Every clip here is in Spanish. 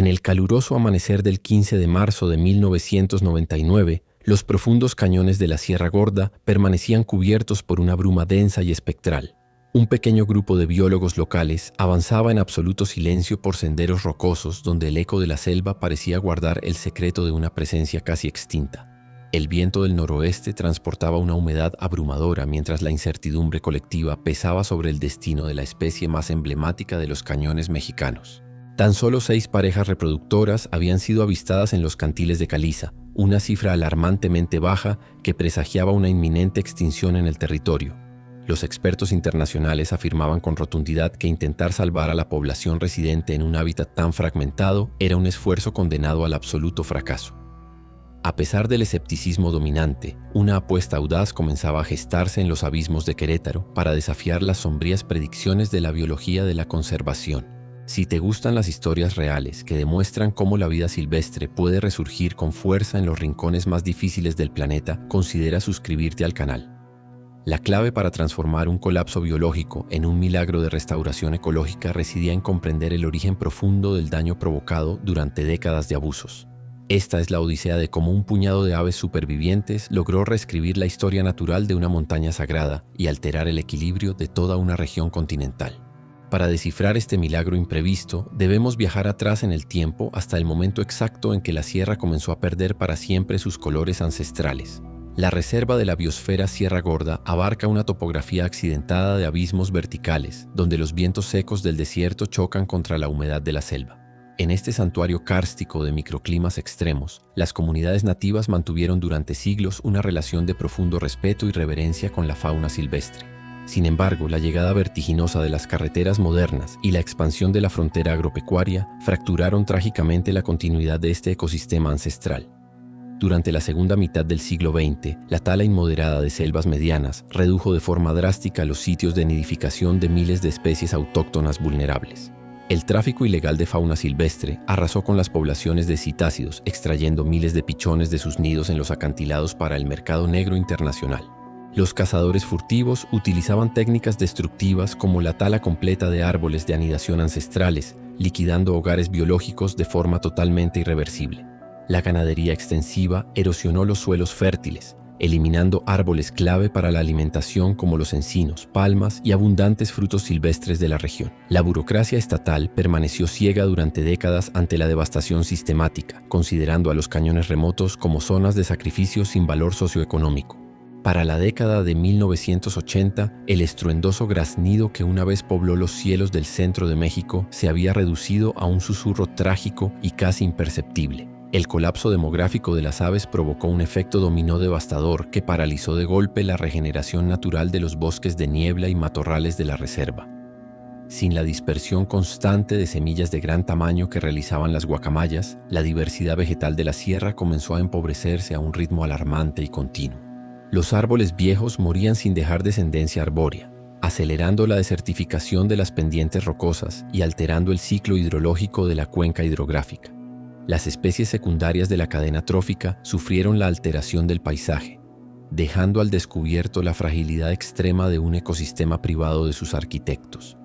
En el caluroso amanecer del 15 de marzo de 1999, los profundos cañones de la Sierra Gorda permanecían cubiertos por una bruma densa y espectral. Un pequeño grupo de biólogos locales avanzaba en absoluto silencio por senderos rocosos donde el eco de la selva parecía guardar el secreto de una presencia casi extinta. El viento del noroeste transportaba una humedad abrumadora mientras la incertidumbre colectiva pesaba sobre el destino de la especie más emblemática de los cañones mexicanos. Tan solo 6 parejas reproductoras habían sido avistadas en los cantiles de caliza, una cifra alarmantemente baja que presagiaba una inminente extinción en el territorio. Los expertos internacionales afirmaban con rotundidad que intentar salvar a la población residente en un hábitat tan fragmentado era un esfuerzo condenado al absoluto fracaso. A pesar del escepticismo dominante, una apuesta audaz comenzaba a gestarse en los abismos de Querétaro para desafiar las sombrías predicciones de la biología de la conservación. Si te gustan las historias reales que demuestran cómo la vida silvestre puede resurgir con fuerza en los rincones más difíciles del planeta, considera suscribirte al canal. La clave para transformar un colapso biológico en un milagro de restauración ecológica residía en comprender el origen profundo del daño provocado durante décadas de abusos. Esta es la odisea de cómo un puñado de aves supervivientes logró reescribir la historia natural de una montaña sagrada y alterar el equilibrio de toda una región continental. Para descifrar este milagro imprevisto, debemos viajar atrás en el tiempo hasta el momento exacto en que la sierra comenzó a perder para siempre sus colores ancestrales. La reserva de la biosfera Sierra Gorda abarca una topografía accidentada de abismos verticales, donde los vientos secos del desierto chocan contra la humedad de la selva. En este santuario kárstico de microclimas extremos, las comunidades nativas mantuvieron durante siglos una relación de profundo respeto y reverencia con la fauna silvestre. Sin embargo, la llegada vertiginosa de las carreteras modernas y la expansión de la frontera agropecuaria fracturaron trágicamente la continuidad de este ecosistema ancestral. Durante la segunda mitad del siglo XX, la tala inmoderada de selvas medianas redujo de forma drástica los sitios de nidificación de miles de especies autóctonas vulnerables. El tráfico ilegal de fauna silvestre arrasó con las poblaciones de citácidos, extrayendo miles de pichones de sus nidos en los acantilados para el mercado negro internacional. Los cazadores furtivos utilizaban técnicas destructivas como la tala completa de árboles de anidación ancestrales, liquidando hogares biológicos de forma totalmente irreversible. La ganadería extensiva erosionó los suelos fértiles, eliminando árboles clave para la alimentación como los encinos, palmas y abundantes frutos silvestres de la región. La burocracia estatal permaneció ciega durante décadas ante la devastación sistemática, considerando a los cañones remotos como zonas de sacrificio sin valor socioeconómico. Para la década de 1980, el estruendoso graznido que una vez pobló los cielos del centro de México se había reducido a un susurro trágico y casi imperceptible. El colapso demográfico de las aves provocó un efecto dominó devastador que paralizó de golpe la regeneración natural de los bosques de niebla y matorrales de la reserva. Sin la dispersión constante de semillas de gran tamaño que realizaban las guacamayas, la diversidad vegetal de la sierra comenzó a empobrecerse a un ritmo alarmante y continuo. Los árboles viejos morían sin dejar descendencia arbórea, acelerando la desertificación de las pendientes rocosas y alterando el ciclo hidrológico de la cuenca hidrográfica. Las especies secundarias de la cadena trófica sufrieron la alteración del paisaje, dejando al descubierto la fragilidad extrema de un ecosistema privado de sus arquitectos.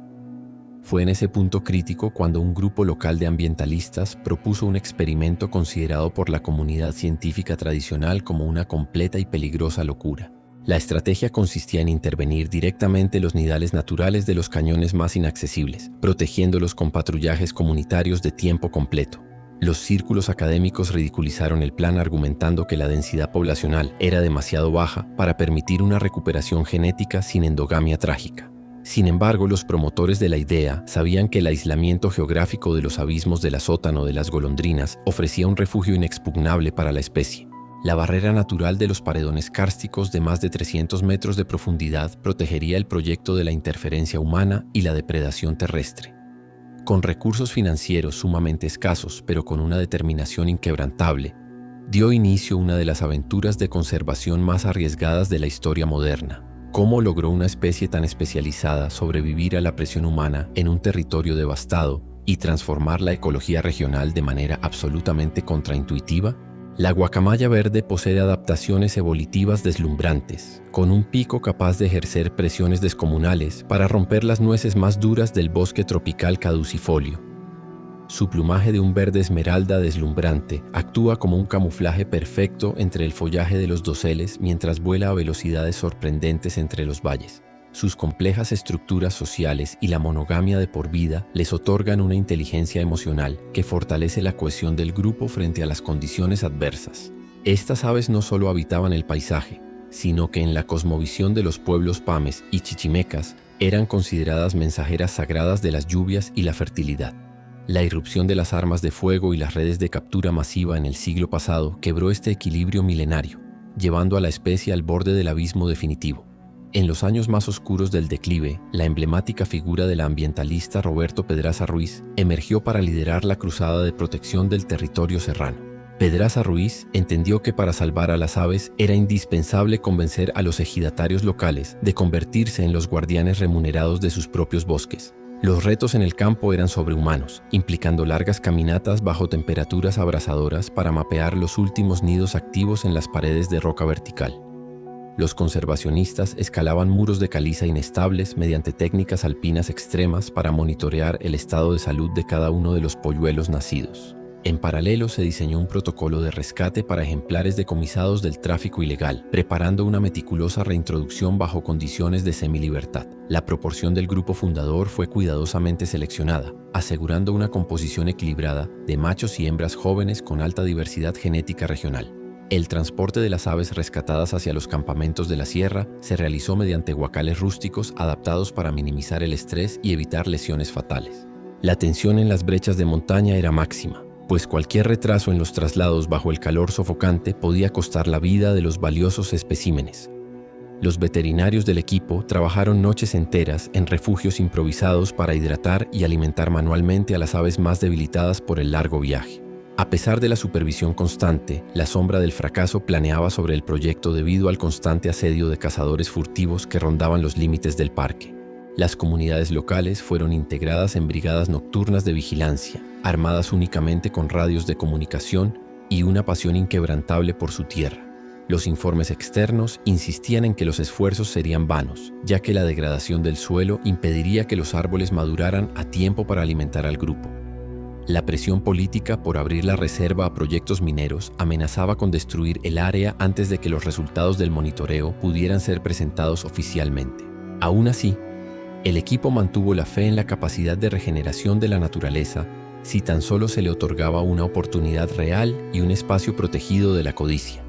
Fue en ese punto crítico cuando un grupo local de ambientalistas propuso un experimento considerado por la comunidad científica tradicional como una completa y peligrosa locura. La estrategia consistía en intervenir directamente los nidales naturales de los cañones más inaccesibles, protegiéndolos con patrullajes comunitarios de tiempo completo. Los círculos académicos ridiculizaron el plan argumentando que la densidad poblacional era demasiado baja para permitir una recuperación genética sin endogamia trágica. Sin embargo, los promotores de la idea sabían que el aislamiento geográfico de los abismos del sótano de las golondrinas ofrecía un refugio inexpugnable para la especie. La barrera natural de los paredones kársticos de más de 300 metros de profundidad protegería el proyecto de la interferencia humana y la depredación terrestre. Con recursos financieros sumamente escasos, pero con una determinación inquebrantable, dio inicio una de las aventuras de conservación más arriesgadas de la historia moderna. ¿Cómo logró una especie tan especializada sobrevivir a la presión humana en un territorio devastado y transformar la ecología regional de manera absolutamente contraintuitiva? La guacamaya verde posee adaptaciones evolutivas deslumbrantes, con un pico capaz de ejercer presiones descomunales para romper las nueces más duras del bosque tropical caducifolio. Su plumaje de un verde esmeralda deslumbrante actúa como un camuflaje perfecto entre el follaje de los doseles mientras vuela a velocidades sorprendentes entre los valles. Sus complejas estructuras sociales y la monogamia de por vida les otorgan una inteligencia emocional que fortalece la cohesión del grupo frente a las condiciones adversas. Estas aves no solo habitaban el paisaje, sino que en la cosmovisión de los pueblos pames y chichimecas eran consideradas mensajeras sagradas de las lluvias y la fertilidad. La irrupción de las armas de fuego y las redes de captura masiva en el siglo pasado quebró este equilibrio milenario, llevando a la especie al borde del abismo definitivo. En los años más oscuros del declive, la emblemática figura del ambientalista Roberto Pedraza Ruiz emergió para liderar la cruzada de protección del territorio serrano. Pedraza Ruiz entendió que para salvar a las aves era indispensable convencer a los ejidatarios locales de convertirse en los guardianes remunerados de sus propios bosques. Los retos en el campo eran sobrehumanos, implicando largas caminatas bajo temperaturas abrasadoras para mapear los últimos nidos activos en las paredes de roca vertical. Los conservacionistas escalaban muros de caliza inestables mediante técnicas alpinas extremas para monitorear el estado de salud de cada uno de los polluelos nacidos. En paralelo se diseñó un protocolo de rescate para ejemplares decomisados del tráfico ilegal, preparando una meticulosa reintroducción bajo condiciones de semilibertad. La proporción del grupo fundador fue cuidadosamente seleccionada, asegurando una composición equilibrada de machos y hembras jóvenes con alta diversidad genética regional. El transporte de las aves rescatadas hacia los campamentos de la sierra se realizó mediante guacales rústicos adaptados para minimizar el estrés y evitar lesiones fatales. La tensión en las brechas de montaña era máxima, pues cualquier retraso en los traslados bajo el calor sofocante podía costar la vida de los valiosos especímenes. Los veterinarios del equipo trabajaron noches enteras en refugios improvisados para hidratar y alimentar manualmente a las aves más debilitadas por el largo viaje. A pesar de la supervisión constante, la sombra del fracaso planeaba sobre el proyecto debido al constante asedio de cazadores furtivos que rondaban los límites del parque. Las comunidades locales fueron integradas en brigadas nocturnas de vigilancia, armadas únicamente con radios de comunicación y una pasión inquebrantable por su tierra. Los informes externos insistían en que los esfuerzos serían vanos, ya que la degradación del suelo impediría que los árboles maduraran a tiempo para alimentar al grupo. La presión política por abrir la reserva a proyectos mineros amenazaba con destruir el área antes de que los resultados del monitoreo pudieran ser presentados oficialmente. Aún así, el equipo mantuvo la fe en la capacidad de regeneración de la naturaleza si tan solo se le otorgaba una oportunidad real y un espacio protegido de la codicia.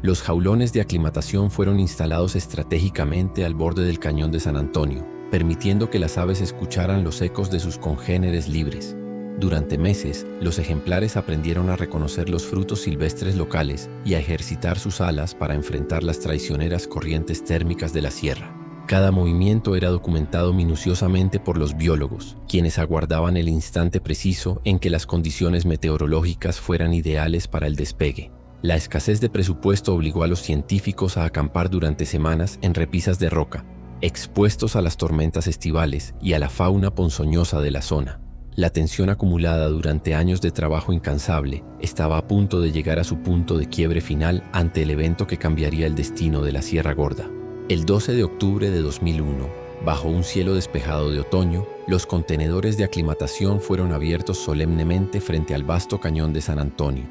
Los jaulones de aclimatación fueron instalados estratégicamente al borde del cañón de San Antonio, permitiendo que las aves escucharan los ecos de sus congéneres libres. Durante meses, los ejemplares aprendieron a reconocer los frutos silvestres locales y a ejercitar sus alas para enfrentar las traicioneras corrientes térmicas de la sierra. Cada movimiento era documentado minuciosamente por los biólogos, quienes aguardaban el instante preciso en que las condiciones meteorológicas fueran ideales para el despegue. La escasez de presupuesto obligó a los científicos a acampar durante semanas en repisas de roca, expuestos a las tormentas estivales y a la fauna ponzoñosa de la zona. La tensión acumulada durante años de trabajo incansable estaba a punto de llegar a su punto de quiebre final ante el evento que cambiaría el destino de la Sierra Gorda. El 12 de octubre de 2001, bajo un cielo despejado de otoño, los contenedores de aclimatación fueron abiertos solemnemente frente al vasto cañón de San Antonio.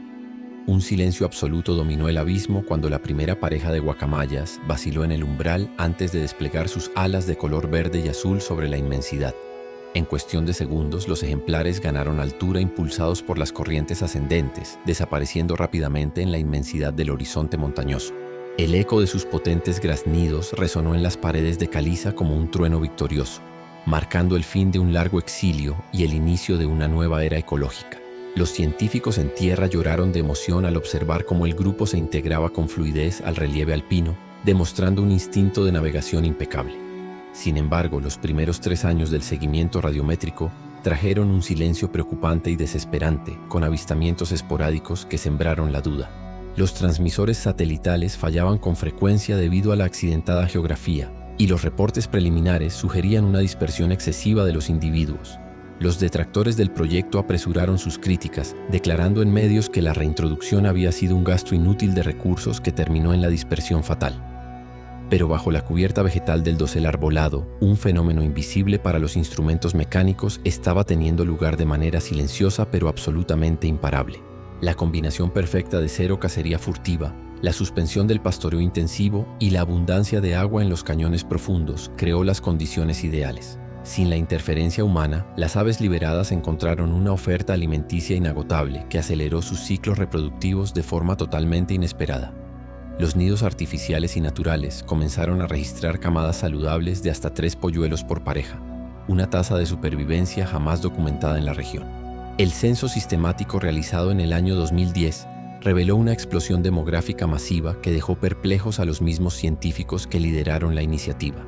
Un silencio absoluto dominó el abismo cuando la primera pareja de guacamayas vaciló en el umbral antes de desplegar sus alas de color verde y azul sobre la inmensidad. En cuestión de segundos, los ejemplares ganaron altura impulsados por las corrientes ascendentes, desapareciendo rápidamente en la inmensidad del horizonte montañoso. El eco de sus potentes graznidos resonó en las paredes de caliza como un trueno victorioso, marcando el fin de un largo exilio y el inicio de una nueva era ecológica. Los científicos en tierra lloraron de emoción al observar cómo el grupo se integraba con fluidez al relieve alpino, demostrando un instinto de navegación impecable. Sin embargo, los primeros 3 años del seguimiento radiométrico trajeron un silencio preocupante y desesperante, con avistamientos esporádicos que sembraron la duda. Los transmisores satelitales fallaban con frecuencia debido a la accidentada geografía, y los reportes preliminares sugerían una dispersión excesiva de los individuos. Los detractores del proyecto apresuraron sus críticas, declarando en medios que la reintroducción había sido un gasto inútil de recursos que terminó en la dispersión fatal. Pero bajo la cubierta vegetal del dosel arbolado, un fenómeno invisible para los instrumentos mecánicos estaba teniendo lugar de manera silenciosa pero absolutamente imparable. La combinación perfecta de cero cacería furtiva, la suspensión del pastoreo intensivo y la abundancia de agua en los cañones profundos creó las condiciones ideales. Sin la interferencia humana, las aves liberadas encontraron una oferta alimenticia inagotable que aceleró sus ciclos reproductivos de forma totalmente inesperada. Los nidos artificiales y naturales comenzaron a registrar camadas saludables de hasta 3 polluelos por pareja, una tasa de supervivencia jamás documentada en la región. El censo sistemático realizado en el año 2010 reveló una explosión demográfica masiva que dejó perplejos a los mismos científicos que lideraron la iniciativa.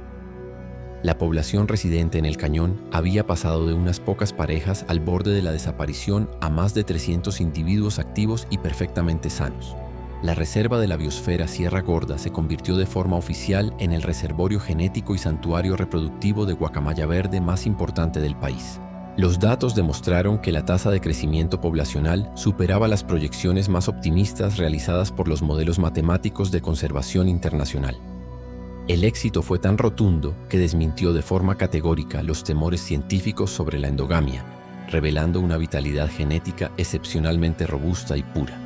La población residente en el cañón había pasado de unas pocas parejas al borde de la desaparición a más de 300 individuos activos y perfectamente sanos. La reserva de la biosfera Sierra Gorda se convirtió de forma oficial en el reservorio genético y santuario reproductivo de guacamaya verde más importante del país. Los datos demostraron que la tasa de crecimiento poblacional superaba las proyecciones más optimistas realizadas por los modelos matemáticos de conservación internacional. El éxito fue tan rotundo que desmintió de forma categórica los temores científicos sobre la endogamia, revelando una vitalidad genética excepcionalmente robusta y pura.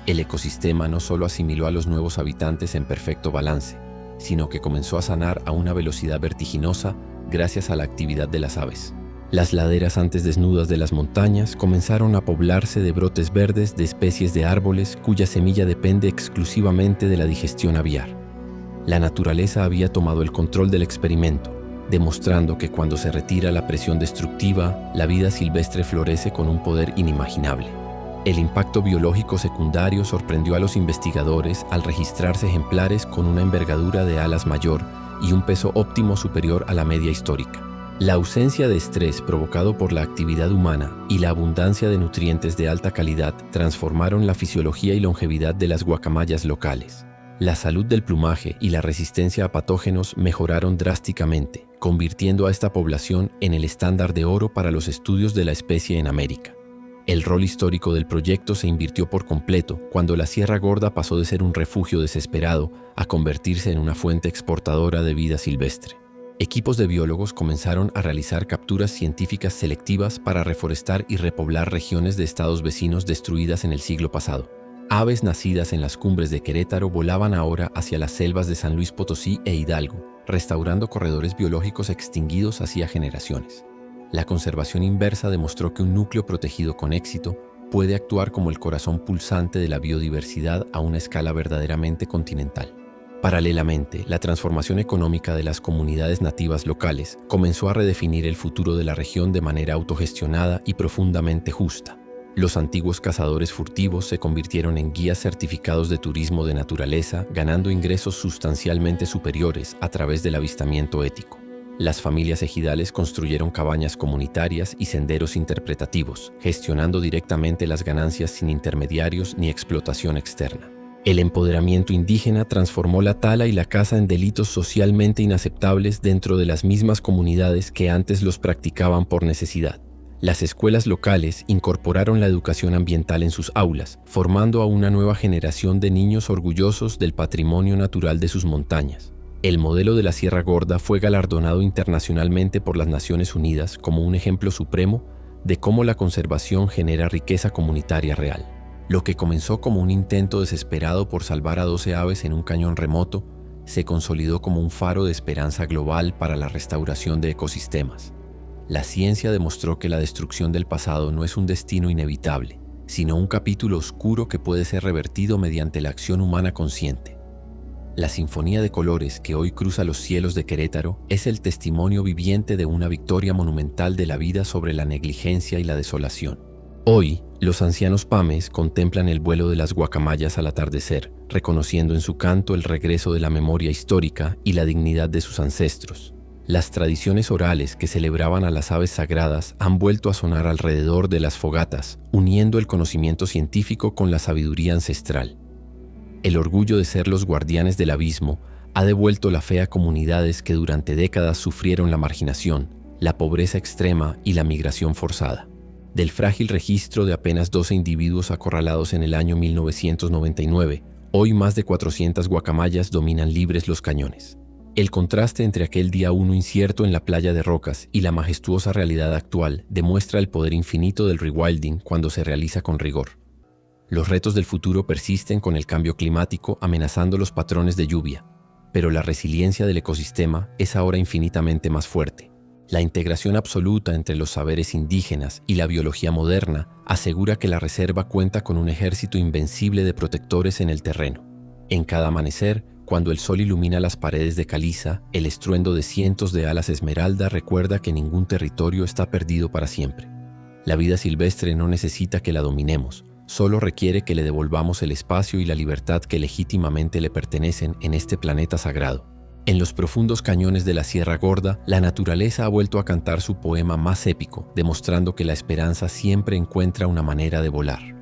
El ecosistema no solo asimiló a los nuevos habitantes en perfecto balance, sino que comenzó a sanar a una velocidad vertiginosa gracias a la actividad de las aves. Las laderas antes desnudas de las montañas comenzaron a poblarse de brotes verdes de especies de árboles cuya semilla depende exclusivamente de la digestión aviar. La naturaleza había tomado el control del experimento, demostrando que cuando se retira la presión destructiva, la vida silvestre florece con un poder inimaginable. El impacto biológico secundario sorprendió a los investigadores al registrarse ejemplares con una envergadura de alas mayor y un peso óptimo superior a la media histórica. La ausencia de estrés provocado por la actividad humana y la abundancia de nutrientes de alta calidad transformaron la fisiología y longevidad de las guacamayas locales. La salud del plumaje y la resistencia a patógenos mejoraron drásticamente, convirtiendo a esta población en el estándar de oro para los estudios de la especie en América. El rol histórico del proyecto se invirtió por completo cuando la Sierra Gorda pasó de ser un refugio desesperado a convertirse en una fuente exportadora de vida silvestre. Equipos de biólogos comenzaron a realizar capturas científicas selectivas para reforestar y repoblar regiones de estados vecinos destruidas en el siglo pasado. Aves nacidas en las cumbres de Querétaro volaban ahora hacia las selvas de San Luis Potosí e Hidalgo, restaurando corredores biológicos extinguidos hacía generaciones. La conservación inversa demostró que un núcleo protegido con éxito puede actuar como el corazón pulsante de la biodiversidad a una escala verdaderamente continental. Paralelamente, la transformación económica de las comunidades nativas locales comenzó a redefinir el futuro de la región de manera autogestionada y profundamente justa. Los antiguos cazadores furtivos se convirtieron en guías certificados de turismo de naturaleza, ganando ingresos sustancialmente superiores a través del avistamiento ético. Las familias ejidales construyeron cabañas comunitarias y senderos interpretativos, gestionando directamente las ganancias sin intermediarios ni explotación externa. El empoderamiento indígena transformó la tala y la caza en delitos socialmente inaceptables dentro de las mismas comunidades que antes los practicaban por necesidad. Las escuelas locales incorporaron la educación ambiental en sus aulas, formando a una nueva generación de niños orgullosos del patrimonio natural de sus montañas. El modelo de la Sierra Gorda fue galardonado internacionalmente por las Naciones Unidas como un ejemplo supremo de cómo la conservación genera riqueza comunitaria real. Lo que comenzó como un intento desesperado por salvar a 12 aves en un cañón remoto, se consolidó como un faro de esperanza global para la restauración de ecosistemas. La ciencia demostró que la destrucción del pasado no es un destino inevitable, sino un capítulo oscuro que puede ser revertido mediante la acción humana consciente. La sinfonía de colores que hoy cruza los cielos de Querétaro es el testimonio viviente de una victoria monumental de la vida sobre la negligencia y la desolación. Hoy, los ancianos pames contemplan el vuelo de las guacamayas al atardecer, reconociendo en su canto el regreso de la memoria histórica y la dignidad de sus ancestros. Las tradiciones orales que celebraban a las aves sagradas han vuelto a sonar alrededor de las fogatas, uniendo el conocimiento científico con la sabiduría ancestral. El orgullo de ser los guardianes del abismo ha devuelto la fe a comunidades que durante décadas sufrieron la marginación, la pobreza extrema y la migración forzada. Del frágil registro de apenas 12 individuos acorralados en el año 1999, Hoy más de 400 guacamayas dominan libres los cañones. El contraste entre aquel día 1 incierto en la playa de rocas y la majestuosa realidad actual demuestra el poder infinito del rewilding cuando se realiza con rigor. Los retos del futuro persisten con el cambio climático amenazando los patrones de lluvia, pero la resiliencia del ecosistema es ahora infinitamente más fuerte. La integración absoluta entre los saberes indígenas y la biología moderna asegura que la reserva cuenta con un ejército invencible de protectores en el terreno. En cada amanecer, cuando el sol ilumina las paredes de caliza, el estruendo de cientos de alas esmeralda recuerda que ningún territorio está perdido para siempre. La vida silvestre no necesita que la dominemos, solo requiere que le devolvamos el espacio y la libertad que legítimamente le pertenecen en este planeta sagrado. En los profundos cañones de la Sierra Gorda, la naturaleza ha vuelto a cantar su poema más épico, demostrando que la esperanza siempre encuentra una manera de volar.